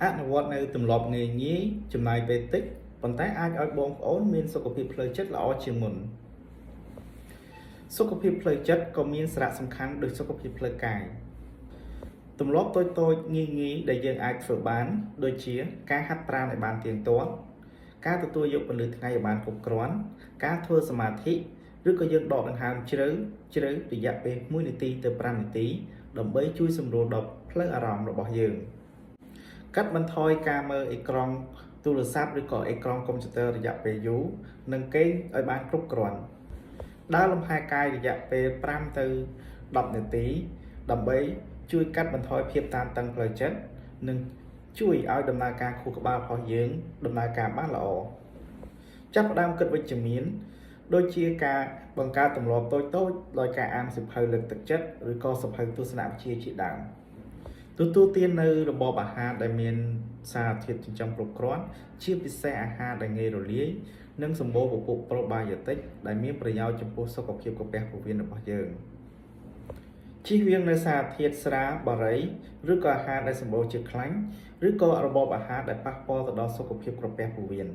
អនុវត្តនៅទម្លាប់ងាយៗចំណាយពេលតិចប៉ុន្តែអាចឲ្យបងប្អូនមានសុខភាពផ្លូវចិត្តល្អជាងមុនសុខភាពផ្លូវចិត្តក៏មានសារៈសំខាន់ដូចសុខភាពផ្លូវកាយទម្លាប់តូចៗងាយៗដែលយើងអាចធ្វើបានដូចជាការហាត់ប្រាណឲ្យបានទៀងទាត់ការទទួលយកពន្លឺថ្ងៃឲ្យបានគ្រប់គ្រាន់ការធ្វើសមាធិឬក៏យើងដកដង្ហើមជ្រៅរយៈពេល1នាទីទៅ5នាទីដើម្បីជួយសម្រួលដល់ផ្លូវអារម្មណ៍របស់យើងកាត់បន្ថយការមើលអេក្រង់ទូរស័ព្ទឬក៏អេក្រង់កុំព្យូទ័ររយៈពេលយូរនិងគេងឲ្យបានគ្រប់គ្រាន់ដើរលំហែកាយរយៈពេល5ទៅ10នាទីដើម្បីជួយកាត់បន្ថយភាពតានតឹងផ្លូវចិត្តនិងជួយឲ្យដំណើរការខួរក្បាលរបស់យើងដំណើរការបានល្អចាប់ផ្ដើមគិតវិជ្ជមានដូចជាការបង្កើតទម្លាប់តូចៗដោយការអានសៀវភៅលើកទឹកចិត្តឬក៏សៀវភៅទស្សនវិជ្ជាជាដើមទទួលទាននៅរបបអាហារដែលមានសារធាតុចិញ្ចឹមគ្រប់គ្រាន់ជាពិសេសអាហារដែលងាយរលាយនិងសម្បូរពពុះប្រូបាយតិកដែលមានប្រយោជន៍ចំពោះសុខភាពកាពះពោះវៀនរបស់យើងជៀសវាងនៅសារធាតុស្រាលបារីឬក៏អាហារដែលសម្បូរជាតិខ្លាញ់ឬក៏របបអាហារដែលប៉ះពាល់ទៅដល់សុខភាពក្រពះពោះវៀន